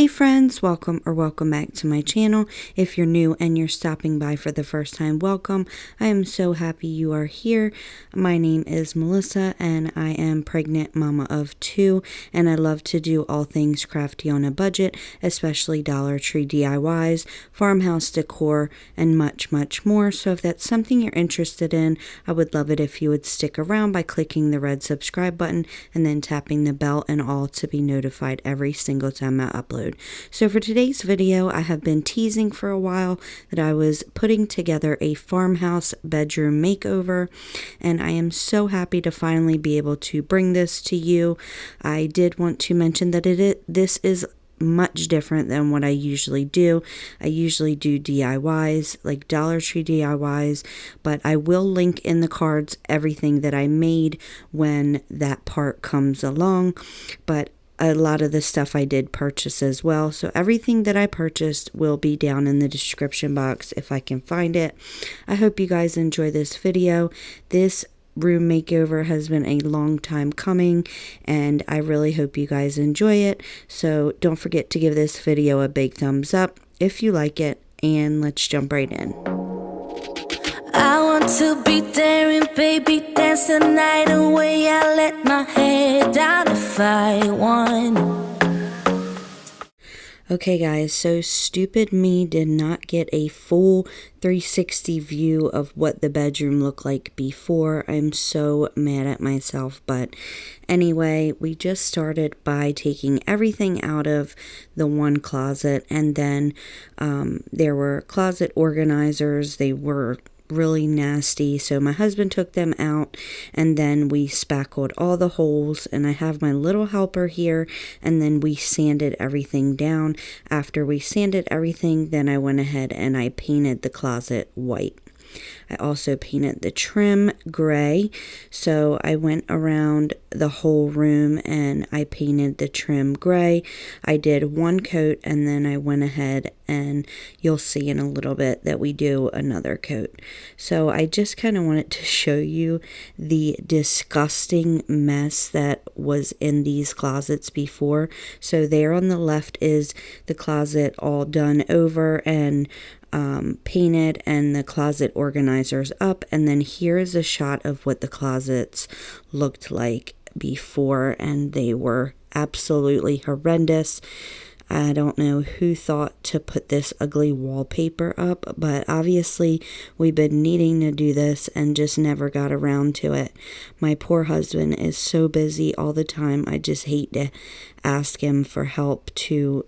Hey friends, welcome back to my channel. If you're new and you're stopping by for the first time, welcome. I am so happy you are here. My name is Melissa and I am pregnant mama of 2, and I love to do all things crafty on a budget, especially Dollar Tree DIYs, farmhouse decor, and much more. So if that's something you're interested in, I would love it if you would stick around by clicking the red subscribe button and then tapping the bell and all to be notified every single time I upload. So for today's video, I have been teasing for a while that I was putting together a farmhouse bedroom makeover, and I am so happy to finally be able to bring this to you. I did want to mention that this is much different than what I usually do. I usually do DIYs, like Dollar Tree DIYs, but I will link in the cards everything that I made when that part comes along. But a lot of the stuff I did purchase as well. So everything that I purchased will be down in the description box if I can find it. I hope you guys enjoy this video. This room makeover has been a long time coming, and I really hope you guys enjoy it. So don't forget to give this video a big thumbs up if you like it, and let's jump right in. I want to be daring, baby, dance the night away. I let my head down if I want. Okay guys, so stupid me did not get a full 360 view of what the bedroom looked like before. I'm so mad at myself, but anyway, we just started by taking everything out of the one closet, and then there were closet organizers. They were really nasty, so my husband took them out, and then we spackled all the holes, and I have my little helper here, and then we sanded everything down. After we sanded everything, then I went ahead and I painted the closet white. I also painted the trim gray, so I went around the whole room and I painted the trim gray. I did one coat, and then I went ahead, and you'll see in a little bit that we do another coat. So I just kind of wanted to show you the disgusting mess that was in these closets before. So there on the left is the closet all done over and painted, and the closet organizers up, and then here is a shot of what the closets looked like before, and they were absolutely horrendous. I don't know who thought to put this ugly wallpaper up, but obviously we've been needing to do this and just never got around to it. My poor husband is so busy all the time. I just hate to ask him for help to,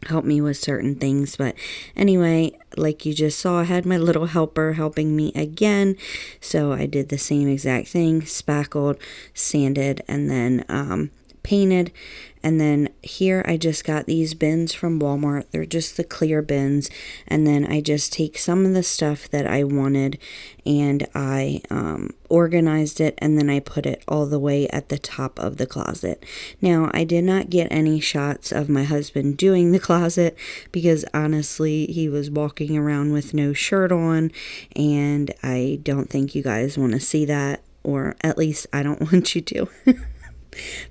help me with certain things. But anyway, like you just saw, I had my little helper helping me again, so I did the same exact thing, spackled, sanded, and then painted. And then here I just got these bins from Walmart. They're just the clear bins, and then I just take some of the stuff that I wanted and I organized it, and then I put it all the way at the top of the closet. Now, I did not get any shots of my husband doing the closet because honestly he was walking around with no shirt on, and I don't think you guys want to see that, or at least I don't want you to.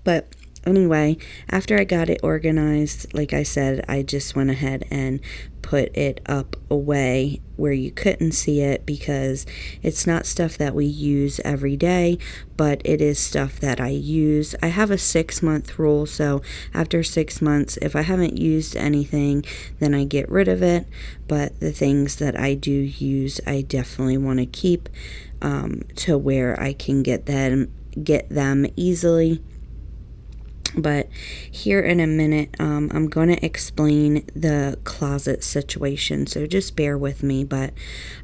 But anyway, after I got it organized, like I said, I just went ahead and put it up away where you couldn't see it, because it's not stuff that we use every day, but it is stuff that I use. I have a 6-month rule, so after 6 months, if I haven't used anything, then I get rid of it. But the things that I do use, I definitely want to keep to where I can get them easily. But here in a minute, I'm going to explain the closet situation, so just bear with me. But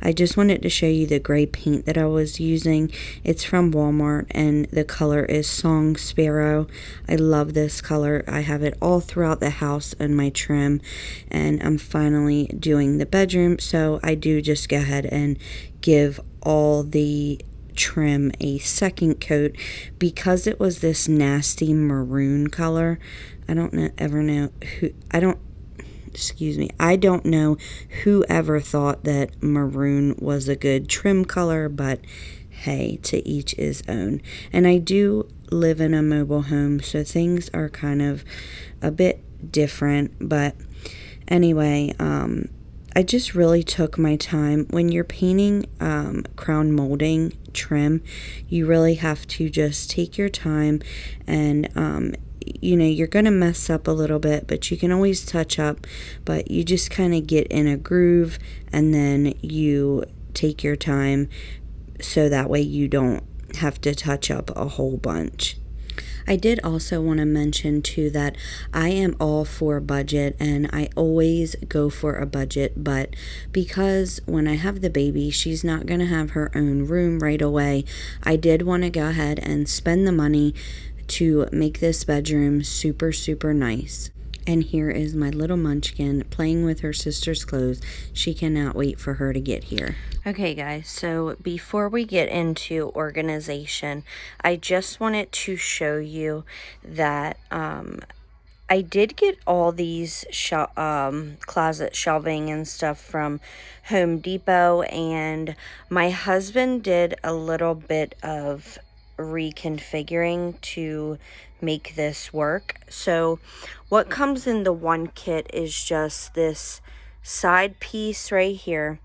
I just wanted to show you the gray paint that I was using. It's from Walmart, and the color is Song Sparrow. I love this color. I have it all throughout the house in my trim, and I'm finally doing the bedroom, so I do just go ahead and give all the trim a second coat because it was this nasty maroon color. I don't know whoever thought that maroon was a good trim color, but hey, to each his own. And I do live in a mobile home, so things are kind of a bit different. But anyway, I just really took my time. When you're painting crown molding trim, you really have to just take your time, and you're going to mess up a little bit, but you can always touch up. But you just kind of get in a groove, and then you take your time, so that way you don't have to touch up a whole bunch. I did also want to mention too that I am all for budget, and I always go for a budget, but because when I have the baby, she's not going to have her own room right away, I did want to go ahead and spend the money to make this bedroom super, super nice. And here is my little munchkin playing with her sister's clothes. She cannot wait for her to get here. Okay guys, so before we get into organization, I just wanted to show you that I did get all these closet shelving and stuff from Home Depot, and my husband did a little bit of reconfiguring to make this work. So what comes in the one kit is just this side piece right here,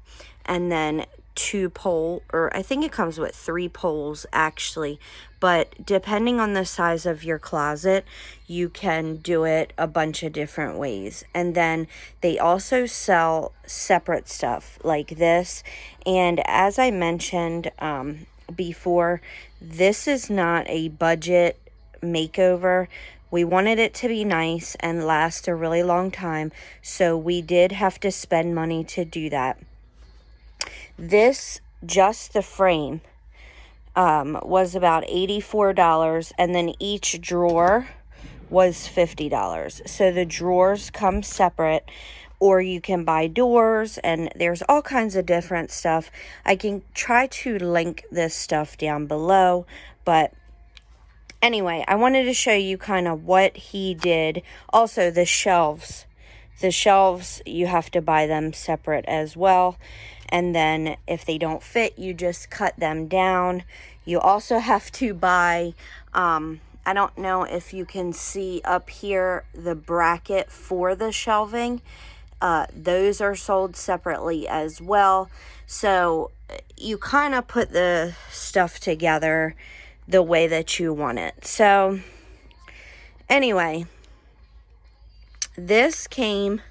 and then I think it comes with 3 poles actually, but depending on the size of your closet, you can do it a bunch of different ways. And then they also sell separate stuff like this, and as I mentioned before, this is not a budget makeover. We wanted it to be nice and last a really long time, so we did have to spend money to do that. This, just the frame, was about $84, and then each drawer was $50. So the drawers come separate, or you can buy doors, and there's all kinds of different stuff. I can try to link this stuff down below, but anyway, I wanted to show you kind of what he did. Also, the shelves. The shelves, you have to buy them separate as well. And then if they don't fit, you just cut them down. You also have to buy, I don't know if you can see up here, the bracket for the shelving. Those are sold separately as well. So you kind of put the stuff together the way that you want it. So anyway, this came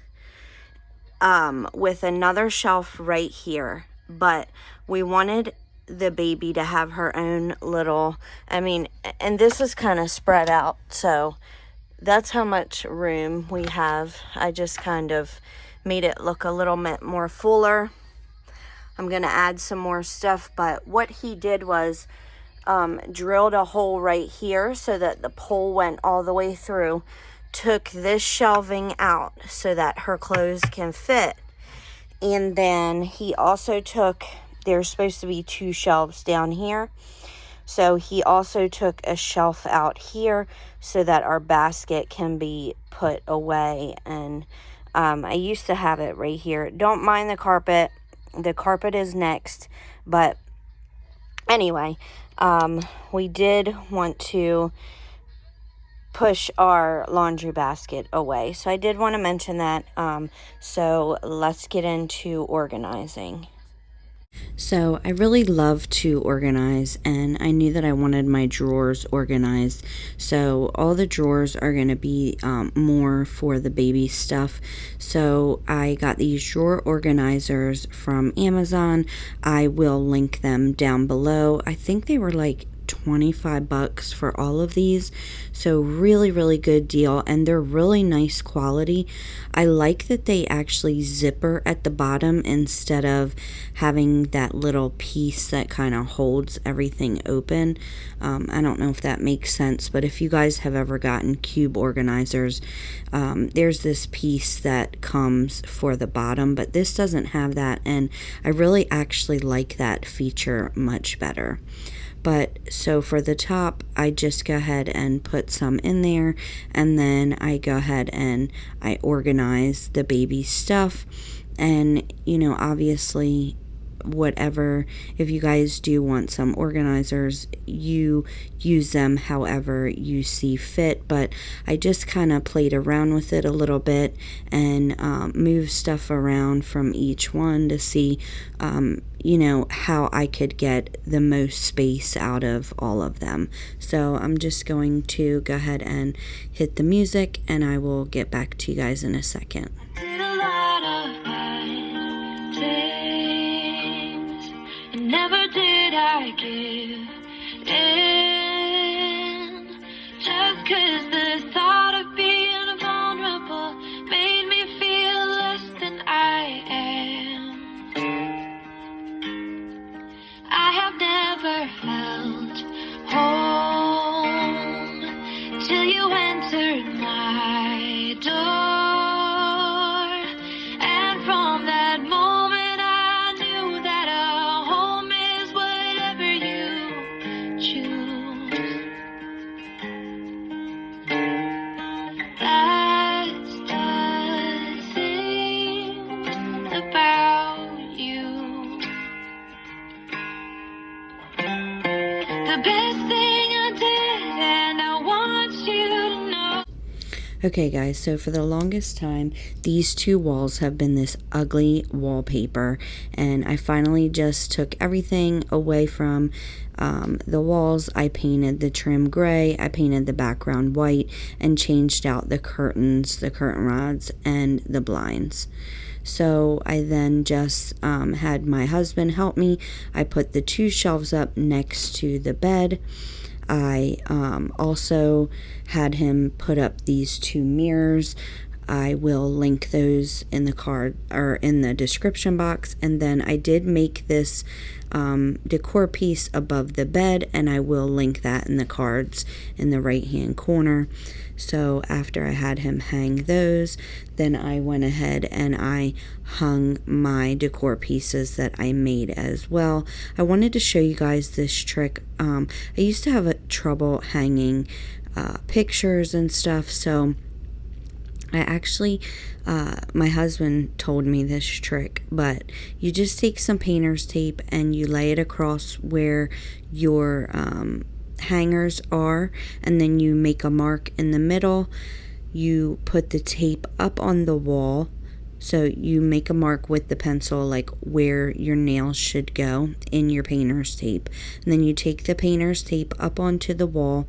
with another shelf right here, but we wanted the baby to have her own little, and this is kind of spread out, so that's how much room we have. I just kind of made it look a little bit more fuller. I'm gonna add some more stuff, but what he did was drilled a hole right here so that the pole went all the way through, took this shelving out so that her clothes can fit, and then he also took, there's supposed to be 2 shelves down here, so he also took a shelf out here so that our basket can be put away. And I used to have it right here. Don't mind the carpet is next, but anyway, we did want to push our laundry basket away, so I did want to mention that. So let's get into organizing. So I really love to organize, and I knew that I wanted my drawers organized, so all the drawers are going to be more for the baby stuff. So I got these drawer organizers from Amazon. I will link them down below. I think they were like $25 for all of these, so really, really good deal, and they're really nice quality. I like that they actually zipper at the bottom instead of having that little piece that kind of holds everything open. I don't know if that makes sense, but if you guys have ever gotten cube organizers, there's this piece that comes for the bottom, but this doesn't have that, and I really actually like that feature much better. But so for the top, I just go ahead and put some in there, and then I go ahead and I organize the baby stuff. And obviously whatever, if you guys do want some organizers, you use them however you see fit, but I just kind of played around with it a little bit and moved stuff around from each one to see how I could get the most space out of all of them. So I'm just going to go ahead and hit the music, and I will get back to you guys in a second. Did a lot of bad things, and never did I give in, just 'cause the thought of being vulnerable made me feel less than I am. I have never felt home till you entered my door, and from that moment I knew that a home is whatever you choose. That's the thing about you. The best thing I did, and I want you to know. Okay guys, so for the longest time, these two walls have been this ugly wallpaper, and I finally just took everything away from the walls. I painted the trim gray, I painted the background white, and changed out the curtains, the curtain rods, and the blinds. So I then just had my husband help me. I put the two shelves up next to the bed. I also had him put up these two mirrors. I will link those in the card or in the description box. And then I did make this decor piece above the bed, and I will link that in the cards in the right hand corner. So after I had him hang those, then I went ahead and I hung my decor pieces that I made as well. I wanted to show you guys this trick. I used to have trouble hanging pictures and stuff, so I actually, my husband told me this trick, but you just take some painter's tape and you lay it across where your hangers are, and then you make a mark in the middle. You put the tape up on the wall, so you make a mark with the pencil like where your nails should go in your painter's tape, and then you take the painter's tape up onto the wall.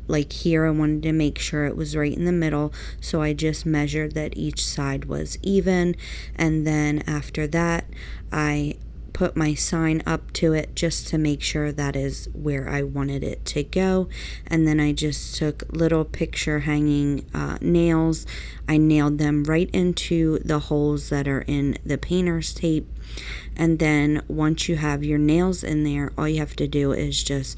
Like here I wanted to make sure it was right in the middle, so I just measured that each side was even, and then after that I put my sign up to it just to make sure that is where I wanted it to go. And then I just took little picture hanging nails. I nailed them right into the holes that are in the painter's tape. And then once you have your nails in there, all you have to do is just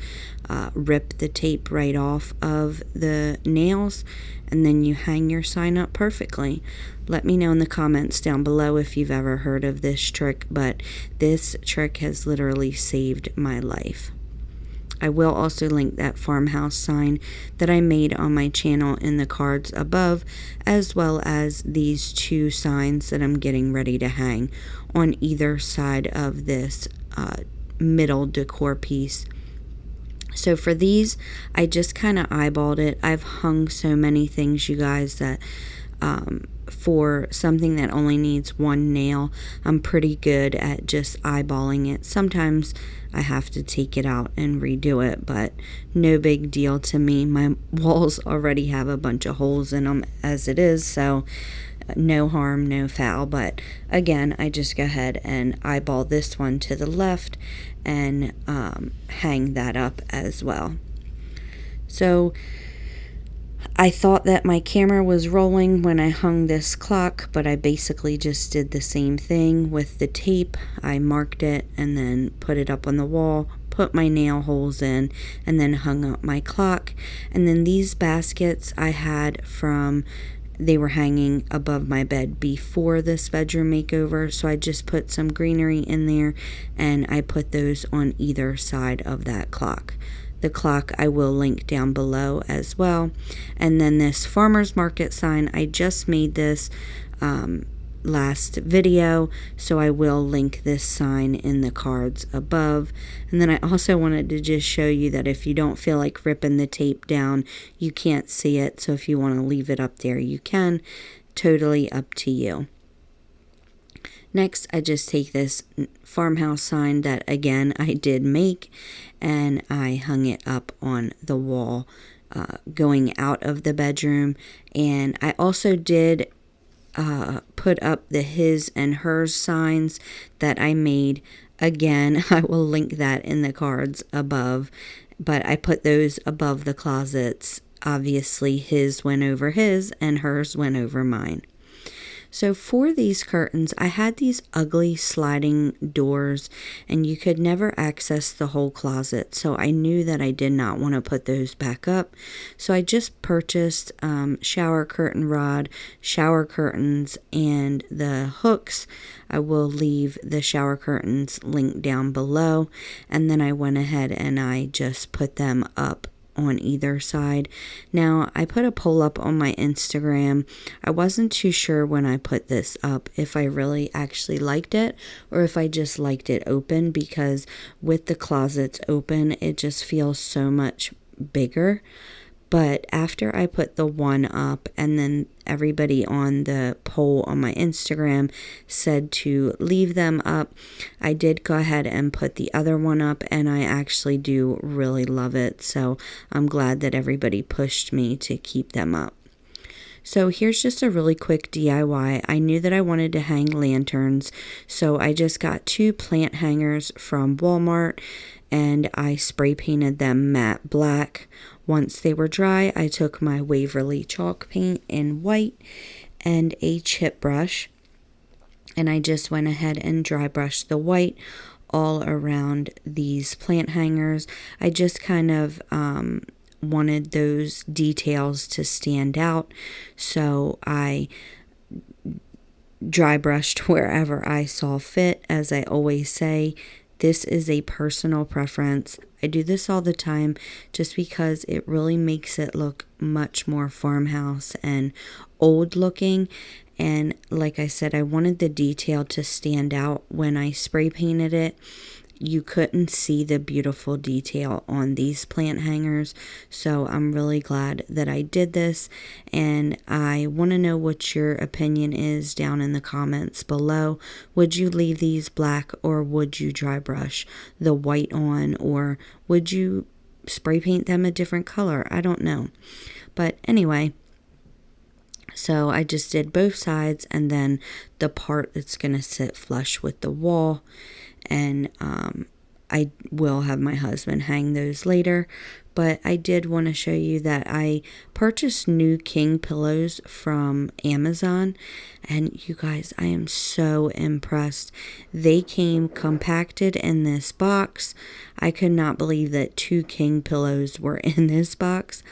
rip the tape right off of the nails, and then you hang your sign up perfectly. Let me know in the comments down below if you've ever heard of this trick, but this trick has literally saved my life. I will also link that farmhouse sign that I made on my channel in the cards above, as well as these two signs that I'm getting ready to hang on either side of this middle decor piece. So for these, I just kind of eyeballed it. I've hung so many things, you guys, that for something that only needs one nail, I'm pretty good at just eyeballing it. Sometimes I have to take it out and redo it, but no big deal to me. My walls already have a bunch of holes in them as it is, so no harm, no foul. But again, I just go ahead and eyeball this one to the left and hang that up as well. So I thought that my camera was rolling when I hung this clock, but I basically just did the same thing with the tape. I marked it and then put it up on the wall, put my nail holes in, and then hung up my clock. And then these baskets I had from, they were hanging above my bed before this bedroom makeover, so I just put some greenery in there and I put those on either side of that clock. The clock I will link down below as well. And then this farmer's market sign, I just made this last video, so I will link this sign in the cards above. And then I also wanted to just show you that if you don't feel like ripping the tape down, you can't see it. So if you want to leave it up there, you can. Totally up to you. Next, I just take this farmhouse sign that, again, I did make, and I hung it up on the wall going out of the bedroom. And I also did put up the his and hers signs that I made. Again, I will link that in the cards above, but I put those above the closets. Obviously, his went over his and hers went over mine. So for these curtains, I had these ugly sliding doors, and you could never access the whole closet. So I knew that I did not want to put those back up. So I just purchased shower curtain rod, shower curtains, and the hooks. I will leave the shower curtains linked down below. And then I went ahead and I just put them up on either side. Now, I put a poll up on my Instagram. I wasn't too sure when I put this up if I really actually liked it or if I just liked it open, because with the closets open, it just feels so much bigger. But after I put the one up, and then everybody on the poll on my Instagram said to leave them up, I did go ahead and put the other one up, and I actually do really love it. So I'm glad that everybody pushed me to keep them up. So here's just a really quick DIY. I knew that I wanted to hang lanterns, so I just got 2 plant hangers from Walmart, and I spray painted them matte black. Once they were dry, I took my Waverly chalk paint in white and a chip brush, and I just went ahead and dry brushed the white all around these plant hangers. I just kind of wanted those details to stand out, so I dry brushed wherever I saw fit. As I always say, this is a personal preference. I do this all the time just because it really makes it look much more farmhouse and old looking. And like I said, I wanted the detail to stand out. When I spray painted it, you couldn't see the beautiful detail on these plant hangers. So I'm really glad that I did this, and I want to know what your opinion is down in the comments below. Would you leave these black, or would you dry brush the white on, or would you spray paint them a different color? I don't know. But anyway, so I just did both sides, and then the part that's going to sit flush with the wall. And I will have my husband hang those later. But I did want to show you that I purchased new king pillows from Amazon. And you guys, I am so impressed. They came compacted in this box. I could not believe that 2 king pillows were in this box.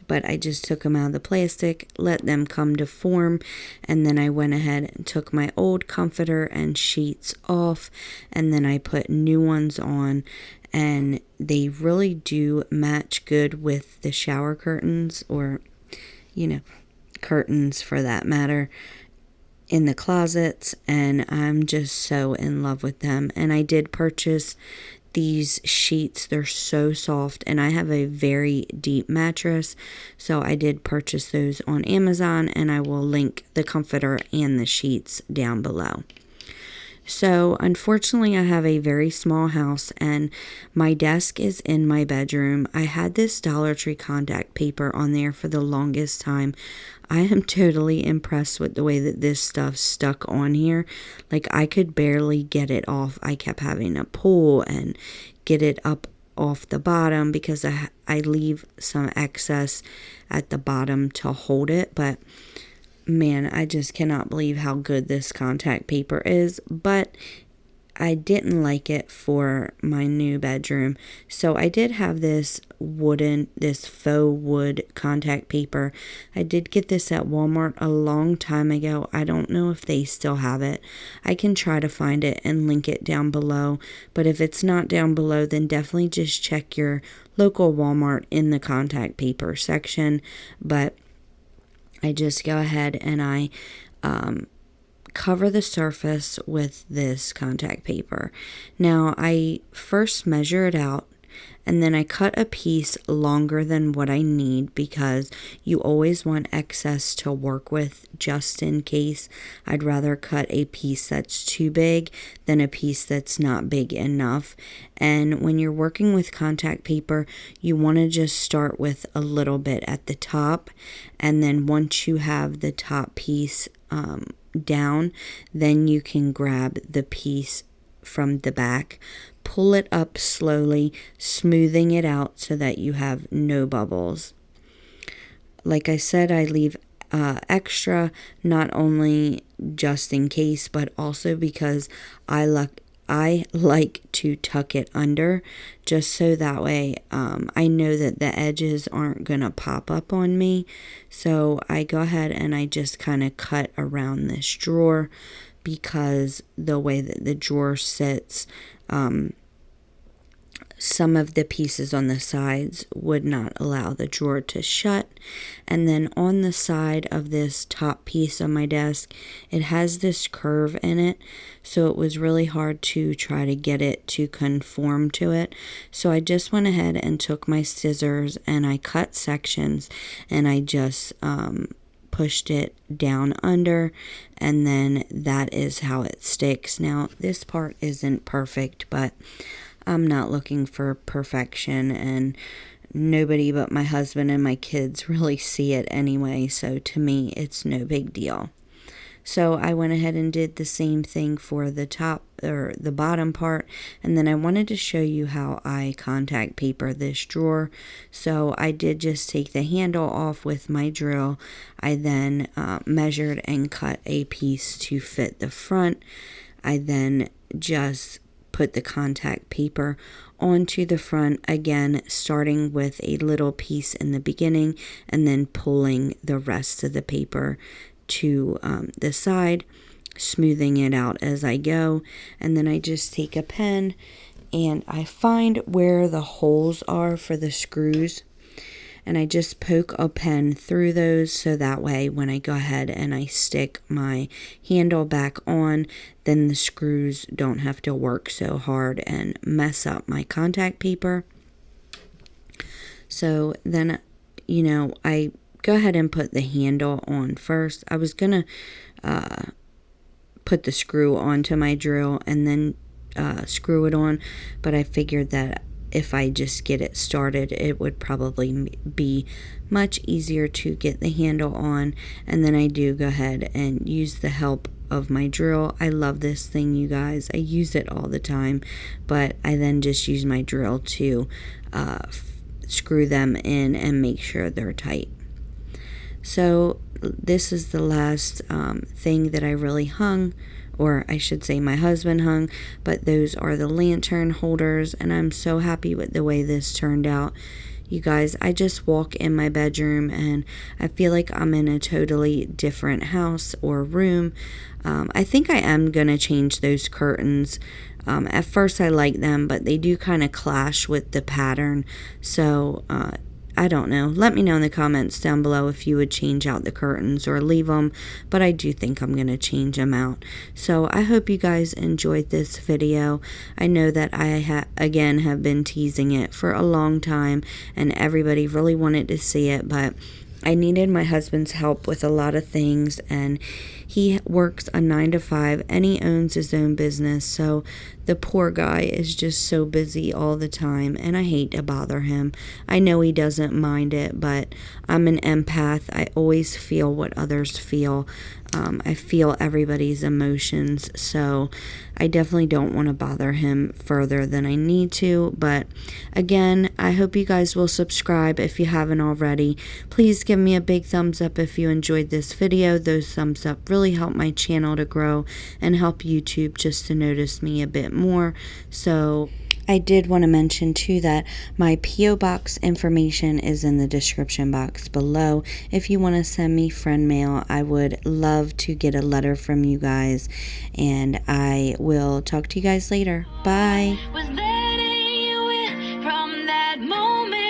But I just took them out of the plastic, let them come to form, and then I went ahead and took my old comforter and sheets off, and then I put new ones on, and they really do match good with the shower curtains, or, curtains for that matter, in the closets, and I'm just so in love with them. And I did purchase these sheets. They're so soft, and I have a very deep mattress, so I did purchase those on Amazon, and I will link the comforter and the sheets down below. So unfortunately, I have a very small house, and my desk is in my bedroom. I had this Dollar Tree contact paper on there for the longest time. I am totally impressed with the way that this stuff stuck on here. Like, I could barely get it off. I kept having to pull and get it up off the bottom because I leave some excess at the bottom to hold it. But man, I just cannot believe how good this contact paper is. But I didn't like it for my new bedroom, so I did have this faux wood contact paper. I did get this at Walmart a long time ago. I don't know if they still have it. I can try to find it and link it down below, but if it's not down below, then definitely just check your local Walmart in the contact paper section. But I just go ahead and I cover the surface with this contact paper. Now I first measure it out, and then I cut a piece longer than what I need because you always want excess to work with just in case. I'd rather cut a piece that's too big than a piece that's not big enough. And when you're working with contact paper, you want to just start with a little bit at the top, and then once you have the top piece down, then you can grab the piece from the back, pull it up slowly, smoothing it out so that you have no bubbles. Like I said, I leave extra, not only just in case, but also because I like to tuck it under, just so that way I know that the edges aren't gonna pop up on me. So I go ahead and I just kind of cut around this drawer, because the way that the drawer sits, some of the pieces on the sides would not allow the drawer to shut. And then on the side of this top piece of my desk, it has this curve in it, so it was really hard to try to get it to conform to it. So I just went ahead and took my scissors and I cut sections, and I just pushed it down under, and then that is how it sticks. Now this part isn't perfect, but I'm not looking for perfection, and nobody but my husband and my kids really see it anyway, so to me it's no big deal. So I went ahead and did the same thing for the top or the bottom part, and then I wanted to show you how I contact paper this drawer. So I did just take the handle off with my drill. I then measured and cut a piece to fit the front. I then just put the contact paper onto the front, again starting with a little piece in the beginning and then pulling the rest of the paper to the side, smoothing it out as I go. And then I just take a pen and I find where the holes are for the screws, and I just poke a pen through those, so that way when I go ahead and I stick my handle back on, then the screws don't have to work so hard and mess up my contact paper. So then, I go ahead and put the handle on first. I was gonna put the screw onto my drill and then screw it on, but I figured that if I just get it started, it would probably be much easier to get the handle on. And then I do go ahead and use the help of my drill. I love this thing, you guys. I use it all the time, but I then just use my drill to screw them in and make sure they're tight. So this is the last thing that I really hung, or I should say my husband hung, but those are the lantern holders, and I'm so happy with the way this turned out. You guys, I just walk in my bedroom and I feel like I'm in a totally different house or room. I think I am going to change those curtains. At first I like them, but they do kind of clash with the pattern, so I don't know. Let me know in the comments down below if you would change out the curtains or leave them, but I do think I'm going to change them out. So I hope you guys enjoyed this video. I know that I again have been teasing it for a long time and everybody really wanted to see it, but I needed my husband's help with a lot of things, and he works a 9-to-5 and he owns his own business, so the poor guy is just so busy all the time, and I hate to bother him. I know he doesn't mind it, but I'm an empath. I always feel what others feel. I feel everybody's emotions, so I definitely don't want to bother him further than I need to. But again, I hope you guys will subscribe if you haven't already. Please give me a big thumbs up if you enjoyed this video. Those thumbs up really help my channel to grow and help YouTube just to notice me a bit more. So I did want to mention too that my P.O. Box information is in the description box below. If you want to send me friend mail, I would love to get a letter from you guys, and I will talk to you guys later. Bye. Was letting you in from that moment.